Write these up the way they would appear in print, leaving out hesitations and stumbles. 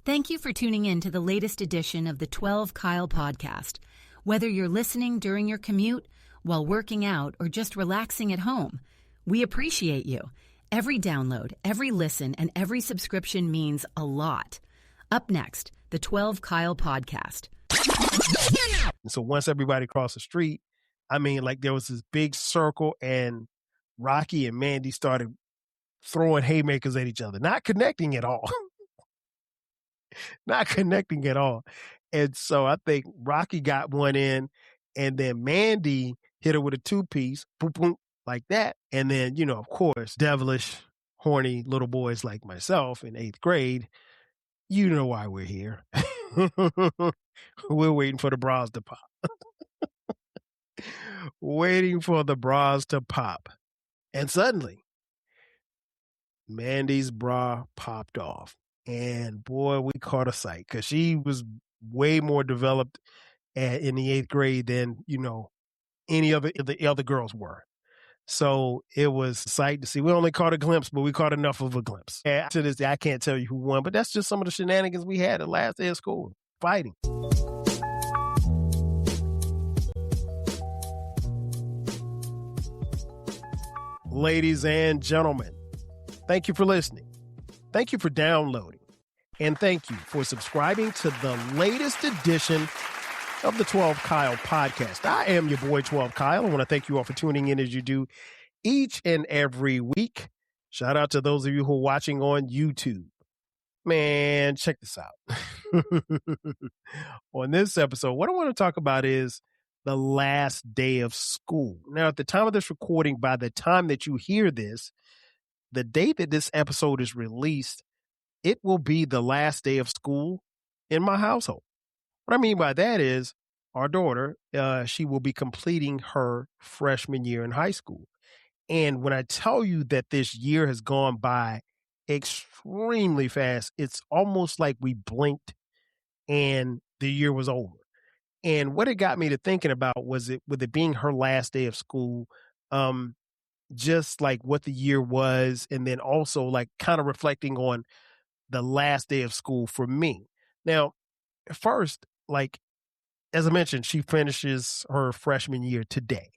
Thank you for tuning in to the latest edition of the 12 Kyle podcast. Whether you're listening during your commute, while working out, or just relaxing at home, we appreciate you. Every download, every listen, and every subscription means a lot. Up next, the 12 Kyle podcast. So once everybody crossed the street, there was this big circle and Rocky and Mandy started throwing haymakers at each other, not connecting at all. Not connecting at all. And so I think Rocky got one in, and then Mandy hit her with a two-piece, boom, boom, like that. And then, of course, devilish, horny little boys like myself in 8th grade, you know why we're here. We're waiting for the bras to pop. Waiting for the bras to pop. And suddenly, Mandy's bra popped off. And boy, we caught a sight because she was way more developed in the 8th grade than, any of the other girls were. So it was a sight to see. We only caught a glimpse, but we caught enough of a glimpse. And to this day, I can't tell you who won, but that's just some of the shenanigans we had the last day of school, fighting. Ladies and gentlemen, thank you for listening. Thank you for downloading. And thank you for subscribing to the latest edition of the 12 Kyle podcast. I am your boy, 12 Kyle. I want to thank you all for tuning in as you do each and every week. Shout out to those of you who are watching on YouTube. Man, check this out. On this episode, what I want to talk about is the last day of school. Now, at the time of this recording, by the time that you hear this, the date that this episode is released, it will be the last day of school in my household. What I mean by that is our daughter, she will be completing her freshman year in high school. And when I tell you that this year has gone by extremely fast, it's almost like we blinked and the year was over. And what it got me to thinking about was with it being her last day of school, just like what the year was, and then also like kind of reflecting on the last day of school for me. Now, first, like, as I mentioned, she finishes her freshman year today.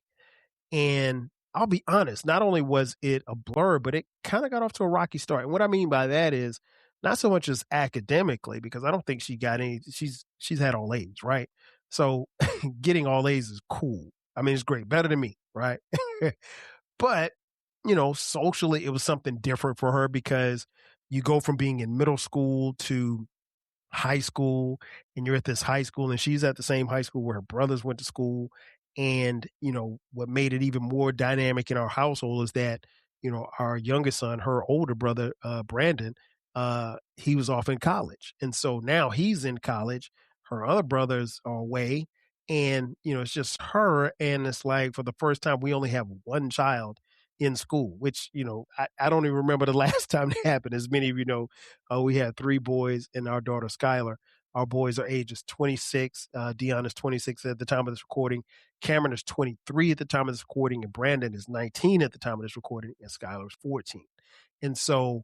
And I'll be honest, not only was it a blur, but it kind of got off to a rocky start. And what I mean by that is not so much as academically, because I don't think she got any, she's had all A's, right? So getting all A's is cool. I mean, it's great, better than me, right? But, socially, it was something different for her because you go from being in middle school to high school, and you're at this high school, and she's at the same high school where her brothers went to school. And, what made it even more dynamic in our household is that, our youngest son, her older brother, Brandon, he was off in college. And so now he's in college. Her other brothers are away. And, it's just her. And it's like for the first time, we only have one child in school, which, I don't even remember the last time it happened. As many of you know, we had 3 boys and our daughter, Skylar. Our boys are ages 26. Dion is 26 at the time of this recording. Cameron is 23 at the time of this recording. And Brandon is 19 at the time of this recording. And Skylar is 14. And so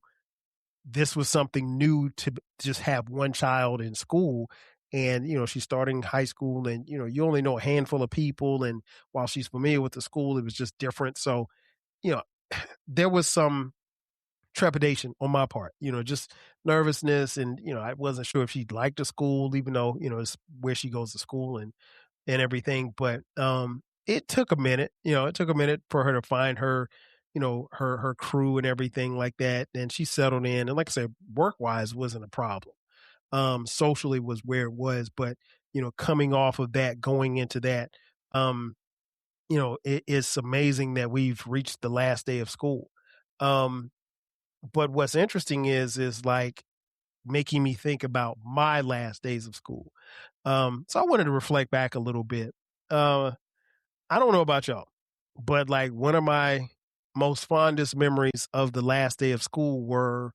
this was something new to just have one child in school. And, she's starting high school and, you only know a handful of people. And while she's familiar with the school, it was just different. So, there was some trepidation on my part, just nervousness. And, I wasn't sure if she liked the school, even though, it's where she goes to school and everything. But it took a minute, for her to find her, her crew and everything like that. And she settled in. And like I said, work-wise wasn't a problem. Socially was where it was. But, coming off of that, going into that, it's amazing that we've reached the last day of school. But what's interesting is like making me think about my last days of school. So I wanted to reflect back a little bit. I don't know about y'all, but like one of my most fondest memories of the last day of school were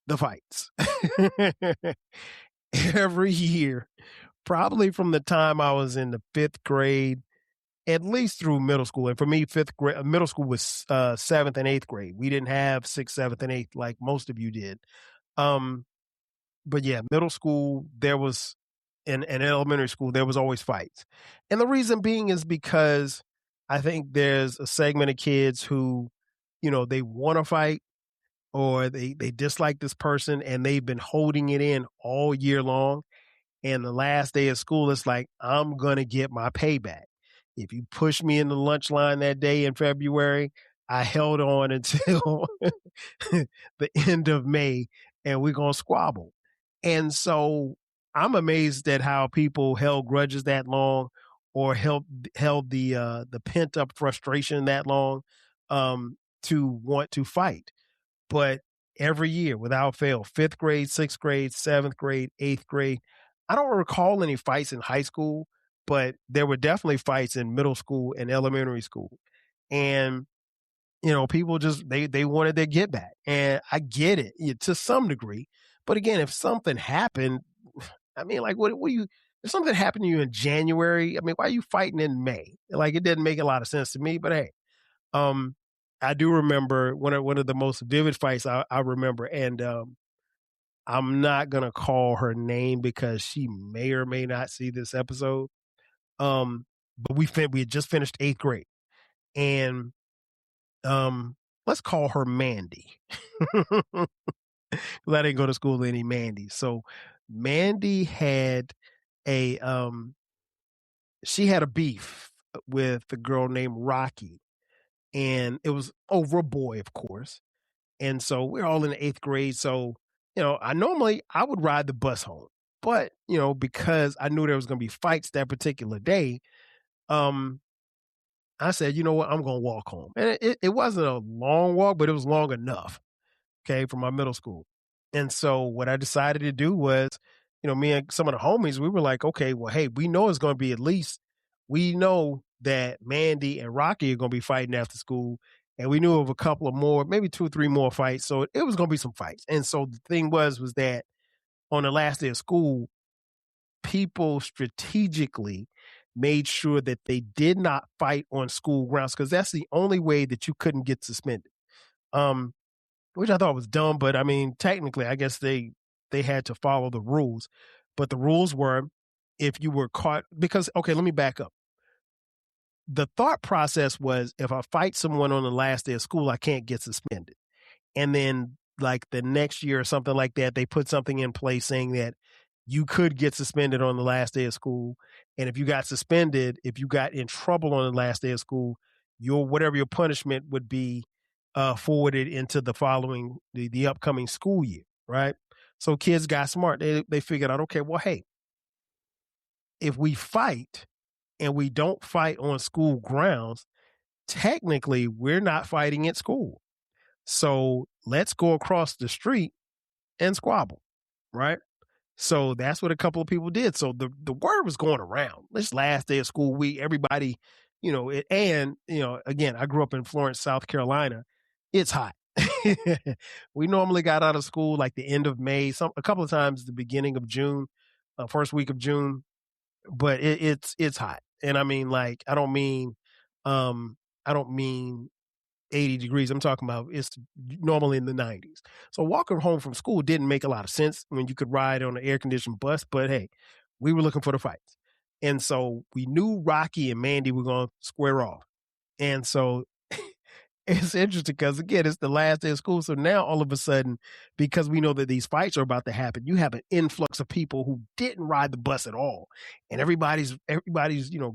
the fights. Every year, probably from the time I was in the 5th grade, at least through middle school. And for me, middle school was 7th and 8th grade. We didn't have 6th, 7th, and 8th like most of you did. but yeah, middle school, there was, in elementary school, there was always fights. And the reason being is because I think there's a segment of kids who, they want to fight, or they dislike this person and they've been holding it in all year long. And the last day of school, it's like, I'm going to get my payback. If you push me in the lunch line that day in February, I held on until the end of May, and we're going to squabble. And so I'm amazed at how people held grudges that long, or held the pent up frustration that long, to want to fight. But every year, without fail, fifth grade, sixth grade, seventh grade, eighth grade. I don't recall any fights in high school, but there were definitely fights in middle school and elementary school. And people just they wanted their get back, and I get it, to some degree. But again, if something happened, I mean, like, what you? If something happened to you in January, I mean, why are you fighting in May? Like, it didn't make a lot of sense to me. But hey, um, I do remember one of the most vivid fights I remember, and I'm not gonna call her name because she may or may not see this episode. Um, but we had just finished eighth grade, and um, let's call her Mandy. 'Cause I didn't go to school with any Mandy. So Mandy had a she had a beef with a girl named Rocky, and it was over a boy, of course. And so we're all in the eighth grade. So, I would ride the bus home. But, because I knew there was gonna be fights that particular day, um, I said, you know what, I'm gonna walk home. And it wasn't a long walk, but it was long enough, okay, from my middle school. And so what I decided to do was, me and some of the homies, we were like, okay, well, hey, we know it's going to be at least, we know that Mandy and Rocky are going to be fighting after school. And we knew of a couple of more, maybe two or three more fights. So it was going to be some fights. And so the thing was that on the last day of school, people strategically made sure that they did not fight on school grounds, because that's the only way that you couldn't get suspended. Um, which I thought was dumb, but I mean, technically, I guess they had to follow the rules. But the rules were, if you were caught, because okay, let me back up. The thought process was, if I fight someone on the last day of school, I can't get suspended. And then, like, the next year or something like that, they put something in place saying that you could get suspended on the last day of school. And if you got suspended, if you got in trouble on the last day of school, whatever your punishment would be, forwarded into the upcoming school year, right? So kids got smart. They figured out, okay, well, hey, if we fight and we don't fight on school grounds, technically we're not fighting at school. So let's go across the street and squabble, right? So that's what a couple of people did. So the word was going around. This last day of school week, everybody, again, I grew up in Florence, South Carolina. It's hot. We normally got out of school like the end of May, a couple of times the beginning of June, first week of June, but it's hot. And I mean, like, um, I don't mean 80 degrees. I'm talking about, it's normally in the 90s. So walking home from school didn't make a lot of sense when you could ride on an air conditioned bus, but hey, we were looking for the fights. And so we knew Rocky and Mandy were going to square off. And so it's interesting because, again, it's the last day of school. So now all of a sudden, because we know that these fights are about to happen, you have an influx of people who didn't ride the bus at all. And everybody's,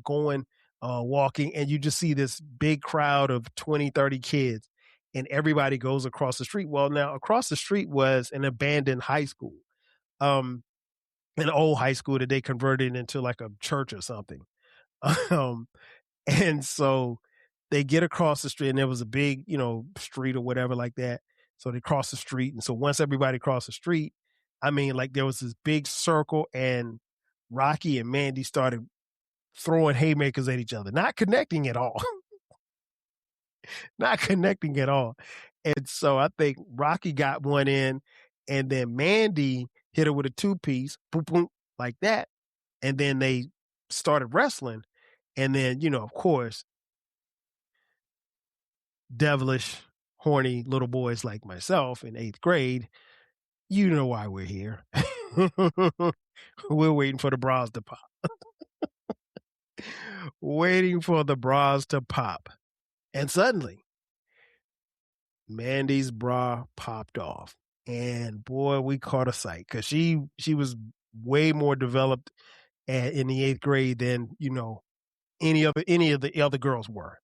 going, walking, and you just see this big crowd of 20, 30 kids, and everybody goes across the street. Well, now across the street was an abandoned high school, um, an old high school that they converted into like a church or something. Um, and so they get across the street, and there was a big, street or whatever like that. So they cross the street. And so once everybody crossed the street, I mean, like, there was this big circle, and Rocky and Mandy started throwing haymakers at each other, not connecting at all, not connecting at all. And so I think Rocky got one in, and then Mandy hit her with a two-piece, boom, boom, like that. And then they started wrestling. And then, of course, devilish, horny little boys like myself in eighth grade, you know why we're here. We're waiting for the bras to pop. Waiting for the bras to pop. And suddenly, Mandy's bra popped off. And boy, we caught a sight because she was way more developed in the 8th grade than, any of the other girls were.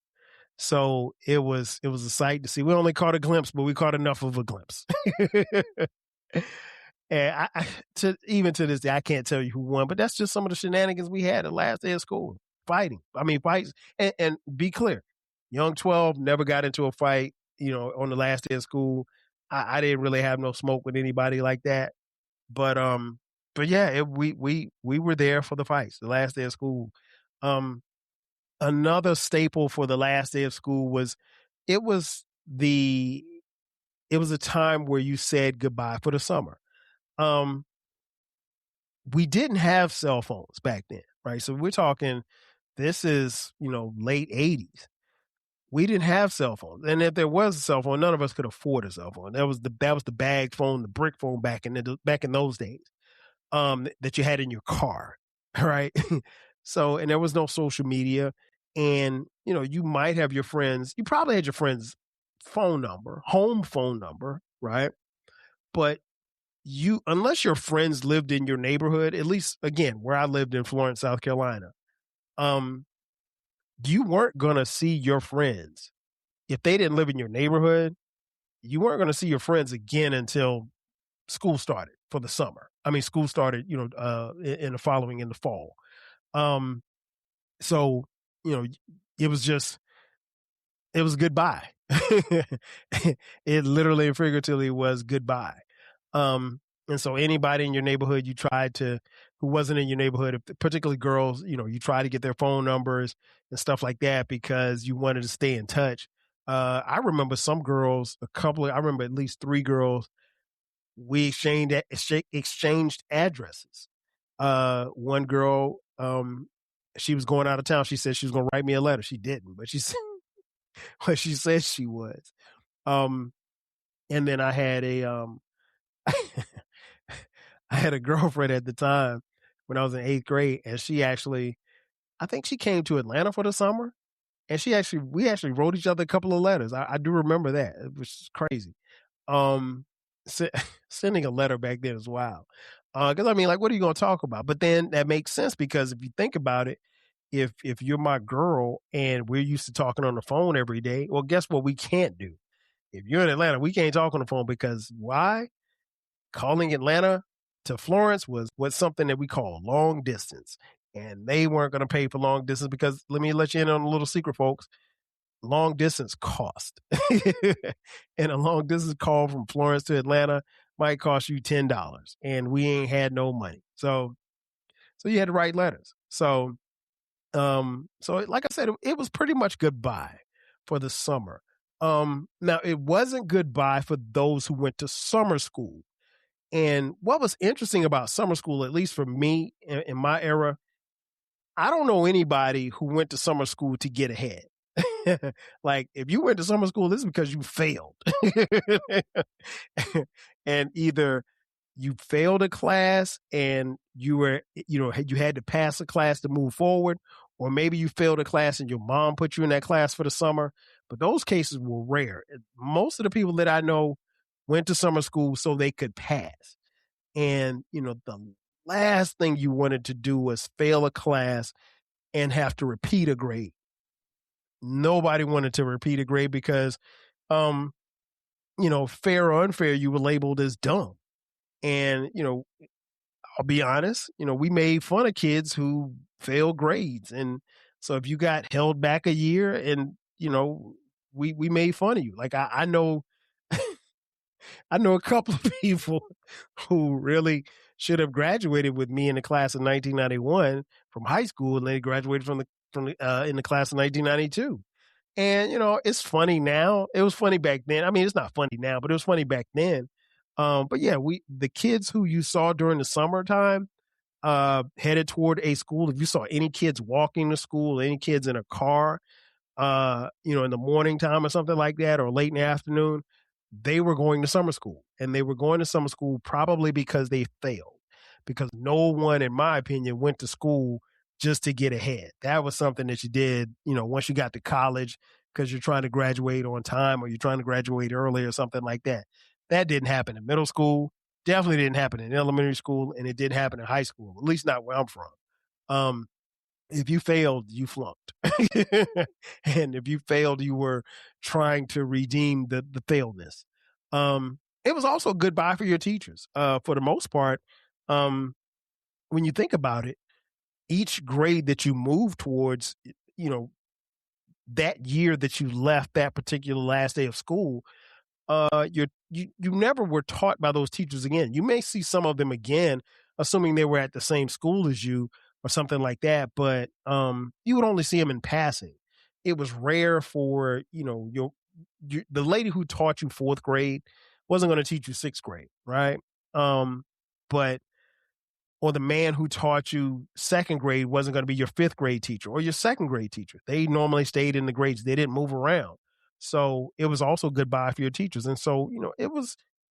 So it was a sight to see. We only caught a glimpse, but we caught enough of a glimpse. And even to this day, I can't tell you who won, but that's just some of the shenanigans we had the last day of school. Fighting. I mean, fights. And be clear, young 12 never got into a fight, on the last day of school. I didn't really have no smoke with anybody like that. But yeah, we were there for the fights, the last day of school. Another staple for the last day of school was it was the it was a time where you said goodbye for the summer. Um, we didn't have cell phones back then, right? So we're talking this is, late 80s. We didn't have cell phones. And if there was a cell phone, none of us could afford a cell phone. That was the bag phone, the brick phone back in those days. That you had in your car, right? So, and there was no social media. And, you might have you probably had your friend's phone number, home phone number, right? But unless your friends lived in your neighborhood, at least again, where I lived in Florence, South Carolina, you weren't going to see your friends. If they didn't live in your neighborhood, you weren't going to see your friends again until school started for the summer. I mean, school started, in the fall. So, it was goodbye. It literally and figuratively was goodbye. And so anybody in your neighborhood who wasn't in your neighborhood, particularly girls, you try to get their phone numbers and stuff like that because you wanted to stay in touch. I remember some girls, I remember at least 3 girls, we exchanged addresses. One girl, she was going out of town. She said she was going to write me a letter. She didn't, but she said, but she said she was. And then I had I had a girlfriend at the time when I was in 8th grade, and I think she came to Atlanta for the summer, and we actually wrote each other a couple of letters. I do remember that, which is crazy. Sending a letter back then is wild. Because I mean, like, what are you going to talk about? But then that makes sense because if you think about it, if you're my girl and we're used to talking on the phone every day, well, guess what we can't do? If you're in Atlanta, we can't talk on the phone because why? Calling Atlanta to Florence was something that we call long distance. And they weren't going to pay for long distance because let me let you in on a little secret, folks. Long distance cost. And a long distance call from Florence to Atlanta might cost you $10. And we ain't had no money. So you had to write letters. So like I said, it was pretty much goodbye for the summer. Now it wasn't goodbye for those who went to summer school. And what was interesting about summer school, at least for me in my era, I don't know anybody who went to summer school to get ahead. Like if you went to summer school, this is because you failed. And either you failed a class and you had to pass a class to move forward, or maybe you failed a class and your mom put you in that class for the summer. But those cases were rare. Most of the people that I know went to summer school so they could pass. And, the last thing you wanted to do was fail a class and have to repeat a grade. Nobody wanted to repeat a grade because, fair or unfair, you were labeled as dumb. And, I'll be honest, we made fun of kids who failed grades. And so if you got held back a year and, we made fun of you. Like I know, I know a couple of people who really should have graduated with me in the class of 1991 from high school, and they graduated in the class of 1992. And it's funny now. It was funny back then. I mean, it's not funny now, but it was funny back then. But yeah, the kids who you saw during the summertime headed toward a school. If you saw any kids walking to school, any kids in a car, in the morning time or something like that, or late in the afternoon, they were going to summer school. And they were going to summer school probably because they failed. because no one, in my opinion, went to school just to get ahead. That was something that you did, once you got to college because you're trying to graduate on time or you're trying to graduate early or something like that. That didn't happen in middle school, definitely didn't happen in elementary school, and it didn't happen in high school, at least not where I'm from. If you failed, you flunked. And if you failed, you were trying to redeem the failedness. It was also goodbye for your teachers. For the most part, when you think about it, each grade that you move towards, that year that you left that particular last day of school, you never were taught by those teachers again. You may see some of them again, assuming they were at the same school as you or something like that, but you would only see them in passing. It was rare for the lady who taught you fourth grade wasn't going to teach you sixth grade, right? But or the man who taught you second grade wasn't going to be your fifth grade teacher or your second grade teacher. They normally stayed in the grades. They didn't move around. So it was also goodbye for your teachers. And so,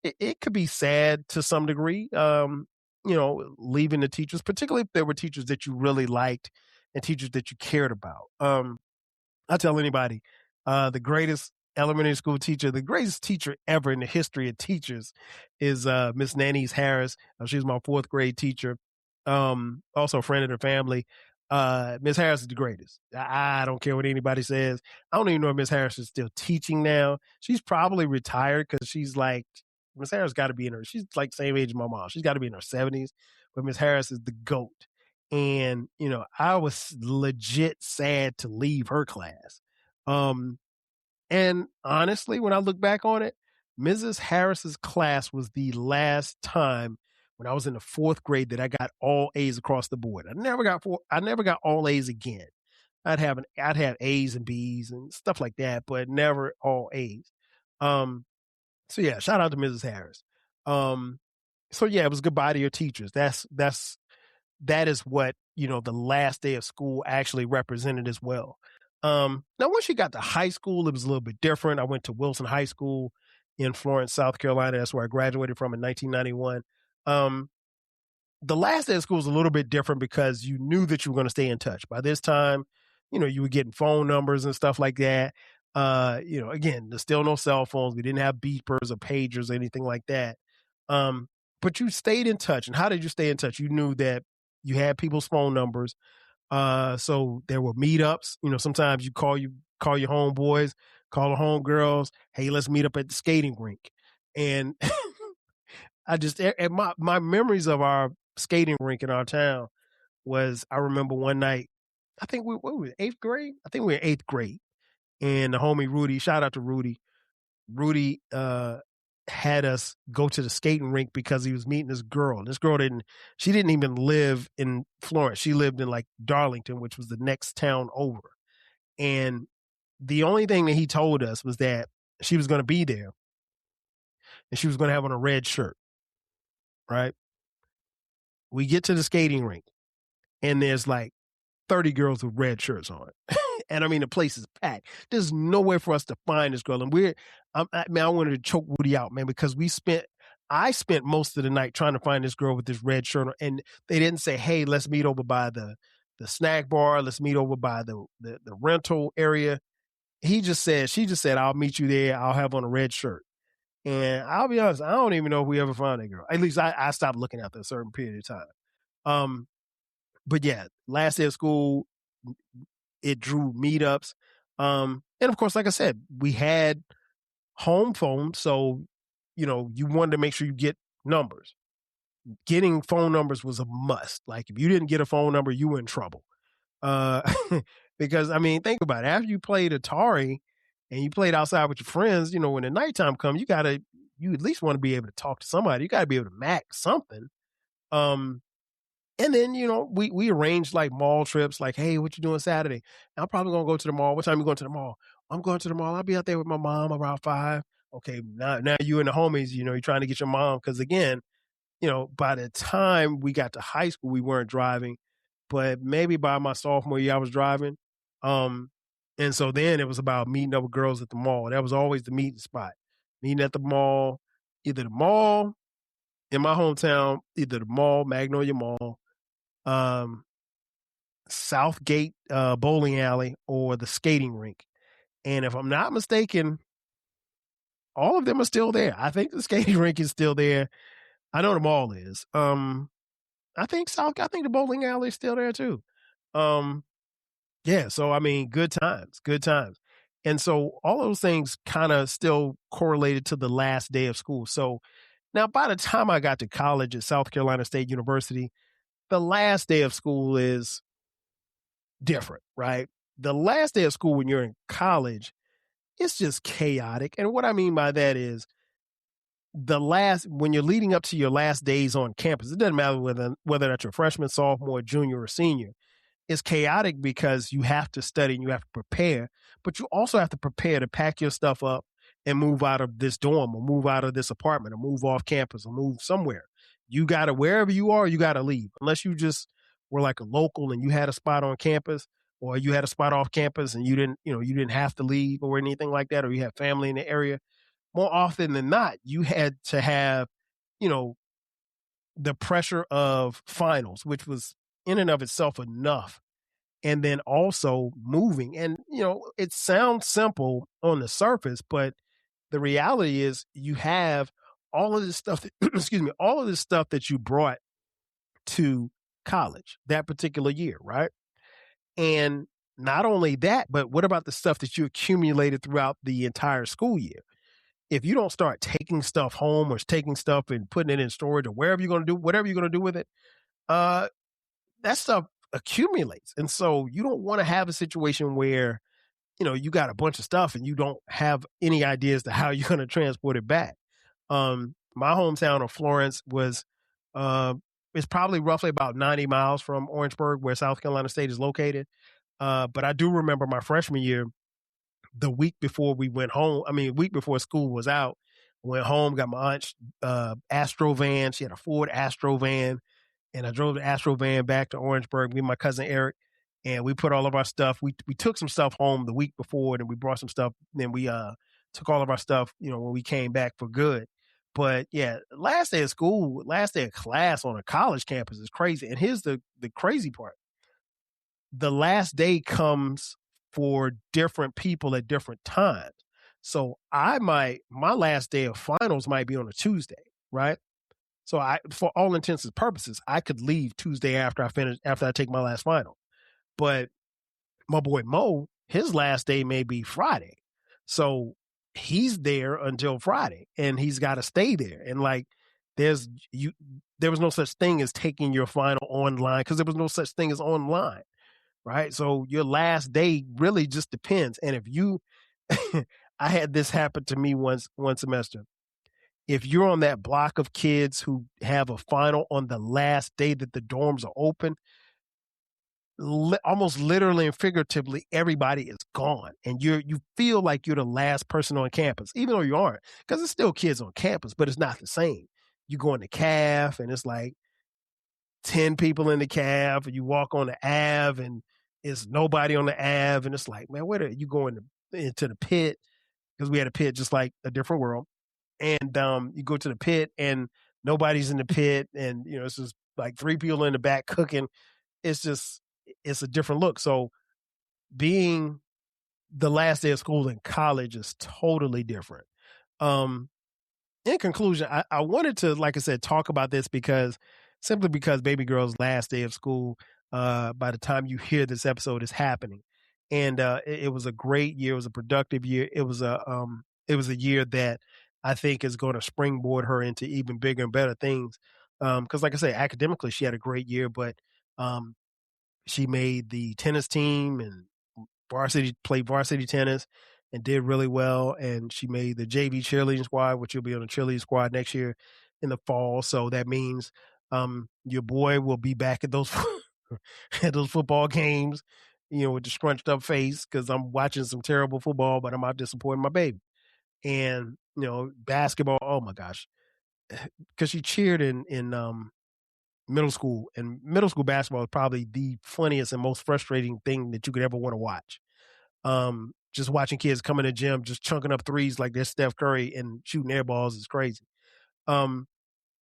it could be sad to some degree, leaving the teachers, particularly if there were teachers that you really liked and teachers that you cared about. I tell anybody, the greatest elementary school teacher, the greatest teacher ever in the history of teachers is Miss Nanny's Harris. She was my fourth grade teacher. Also a friend of the family. Miss Harris is the greatest. I don't care what anybody says. I don't even know if Miss Harris is still teaching now. She's probably retired because Miss Harris got to be she's like the same age as my mom. She's got to be in her 70s, but Miss Harris is the GOAT. And, I was legit sad to leave her class. And honestly, when I look back on it, Mrs. Harris's class was the last time when I was in the fourth grade that I got all A's across the board. I never got all A's again. I'd have A's and B's and stuff like that, but never all A's. So yeah, shout out to Mrs. Harris. So yeah, it was goodbye to your teachers. That is what, the last day of school actually represented as well. Now, once you got to high school, it was a little bit different. I went to Wilson High School in Florence, South Carolina. That's where I graduated from in 1991. The last day of school was a little bit different because you knew that you were going to stay in touch. By this time, you were getting phone numbers and stuff like that. Again, there's still no cell phones. We didn't have beepers or pagers or anything like that. But you stayed in touch. And how did you stay in touch? You knew that you had people's phone numbers. So there were meetups. Sometimes you call your homeboys, call the homegirls. Hey, let's meet up at the skating rink. And my memories of our skating rink in our town was, I remember one night, I think we were eighth grade. I think we were in eighth grade. And the homie Rudy, shout out to Rudy. Rudy, had us go to the skating rink because he was meeting this girl. This girl didn't even live in Florence. She lived in like Darlington, which was the next town over. And the only thing that he told us was that she was going to be there and she was going to have on a red shirt. Right. We get to the skating rink and there's like 30 girls with red shirts on. And I mean, the place is packed. There's nowhere for us to find this girl. And I wanted to choke Woody out, man, because I spent most of the night trying to find this girl with this red shirt on. And they didn't say, hey, let's meet over by the snack bar. Let's meet over by the rental area. She just said, I'll meet you there. I'll have on a red shirt. And I'll be honest, I don't even know if we ever found that girl. At least I stopped looking after a certain period of time. But yeah, last day of school, it drew meetups. And of course, like I said, we had home phones. So, you wanted to make sure you get numbers. Getting phone numbers was a must. Like if you didn't get a phone number, you were in trouble. Because I mean, think about it. After you played Atari and you played outside with your friends, when the nighttime comes, you at least want to be able to talk to somebody. You got to be able to mac something. And then, we arranged like mall trips, like, hey, what you doing Saturday? I'm probably going to go to the mall. What time you going to the mall? I'm going to the mall. I'll be out there with my mom around 5. Okay, now you and the homies, you're trying to get your mom. Because again, by the time we got to high school, we weren't driving. But maybe by my sophomore year, I was driving. And so then it was about meeting up with girls at the mall. That was always the meeting spot. Meeting at the mall, either the mall in my hometown, either the mall, Magnolia Mall, um, Southgate bowling alley, or the skating rink. And if I'm not mistaken, all of them are still there. I think the skating rink is still there. I know the mall is. I think the bowling alley is still there too. Um, yeah, so I mean, good times, good times. And so all those things kind of still correlated to the last day of school. So now by the time I got to college at South Carolina State University, the last day of school is different, right? The last day of school when you're in college, it's just chaotic. And what I mean by that is when you're leading up to your last days on campus, it doesn't matter whether that's your freshman, sophomore, junior, or senior. It's chaotic because you have to study and you have to prepare, but you also have to prepare to pack your stuff up and move out of this dorm or move out of this apartment or move off campus or move somewhere. You got to, wherever you are, you got to leave. Unless you just were like a local and you had a spot on campus or you had a spot off campus and you didn't have to leave or anything like that, or you have family in the area. More often than not, you had to have, you know, the pressure of finals, which was in and of itself enough. And then also moving. And, it sounds simple on the surface, but the reality is you have all of this stuff, excuse me, all of this stuff that you brought to college that particular year, right? And not only that, but what about the stuff that you accumulated throughout the entire school year? If you don't start taking stuff home or taking stuff and putting it in storage or wherever you're going to do, whatever you're going to do with it, uh, that stuff accumulates. And so you don't want to have a situation where, you got a bunch of stuff and you don't have any idea as to how you're going to transport it back. My hometown of Florence uh, it's probably roughly about 90 miles from Orangeburg, where South Carolina State is located. But I do remember my freshman year, the week before we went home, week before school was out, went home, got my aunt's Astro van. She had a Ford Astro van, and I drove the Astro van back to Orangeburg, me and my cousin Eric, and we put all of our stuff. We took some stuff home the week before, and we brought some stuff. Then we took all of our stuff, when we came back for good. But yeah, last day of school, last day of class on a college campus is crazy. And here's the crazy part: the last day comes for different people at different times. So my last day of finals might be on a Tuesday, right? So for all intents and purposes, I could leave Tuesday after I take my last final. But my boy Mo, his last day may be Friday. So he's there until Friday and he's got to stay there. And there was no such thing as taking your final online because there was no such thing as online. Right. So your last day really just depends. And if you, I had this happen to me one semester. If you're on that block of kids who have a final on the last day that the dorms are open, almost literally and figuratively, everybody is gone. And you feel like you're the last person on campus, even though you aren't, because there's still kids on campus, but it's not the same. You go in the caf and it's like 10 people in the caf, and you walk on the Ave and it's nobody on the Ave. And it's like, man, where are you going into the pit? Because we had a pit just like a different world. And you go to the pit and nobody's in the pit. And, it's just like 3 people in the back cooking. It's a different look. So being the last day of school in college is totally different. In conclusion, I wanted to, like I said, talk about this simply because baby girl's last day of school, by the time you hear this episode, is happening. And it was a great year. It was a productive year. It was a year that I think is going to springboard her into even bigger and better things. Because like I say, academically, she had a great year, but she made the tennis team and played varsity tennis and did really well. And she made the JV cheerleading squad, which will be on the cheerleading squad next year in the fall. So that means your boy will be back at those at those football games, with the scrunched up face because I'm watching some terrible football, but I'm out there supporting my baby. And basketball, oh my gosh, because she cheered in middle school, and middle school basketball is probably the funniest and most frustrating thing that you could ever want to watch. Just watching kids come in the gym, just chunking up threes like they're Steph Curry and shooting air balls is crazy.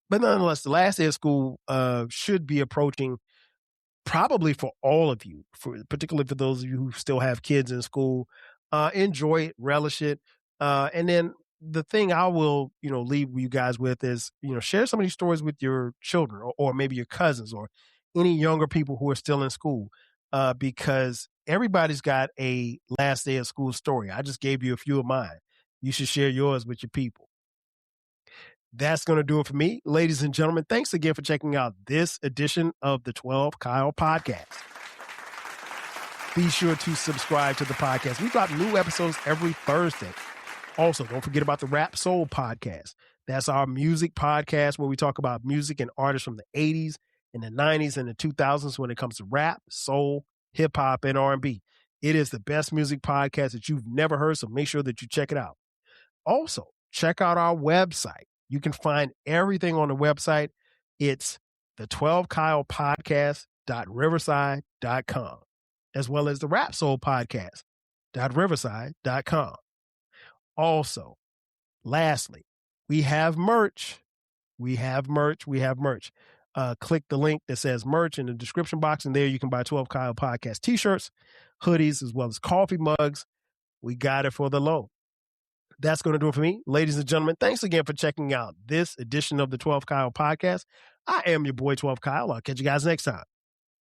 But nonetheless, the last day of school should be approaching probably for all of you, particularly for those of you who still have kids in school. Enjoy it, relish it. And then the thing I will, leave you guys with is, share some of these stories with your children or maybe your cousins or any younger people who are still in school, because everybody's got a last day of school story. I just gave you a few of mine. You should share yours with your people. That's going to do it for me. Ladies and gentlemen, thanks again for checking out this edition of the 12 Kyle Podcast. Be sure to subscribe to the podcast. We drop new episodes every Thursday. Also, don't forget about the Rap Soul Podcast. That's our music podcast where we talk about music and artists from the 80s and the 90s and the 2000s when it comes to rap, soul, hip-hop, and R&B. It is the best music podcast that you've never heard, so make sure that you check it out. Also, check out our website. You can find everything on the website. It's the 12kylepodcast.riverside.com, as well as the Rap Soul Podcast.riverside.com. Also, lastly, we have merch. We have merch. Click the link that says merch in the description box, and there you can buy 12 Kyle Podcast t-shirts, hoodies, as well as coffee mugs. We got it for the low. That's going to do it for me. Ladies and gentlemen, thanks again for checking out this edition of the 12 Kyle Podcast. I am your boy, 12 Kyle. I'll catch you guys next time.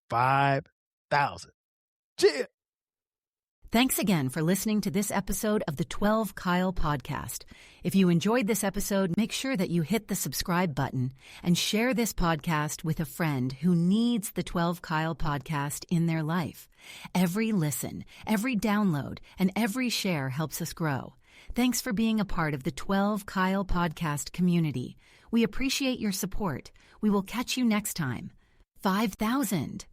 5,000. Cheers. Thanks again for listening to this episode of the 12 Kyle Podcast. If you enjoyed this episode, make sure that you hit the subscribe button and share this podcast with a friend who needs the 12 Kyle Podcast in their life. Every listen, every download, and every share helps us grow. Thanks for being a part of the 12 Kyle Podcast community. We appreciate your support. We will catch you next time. 5,000.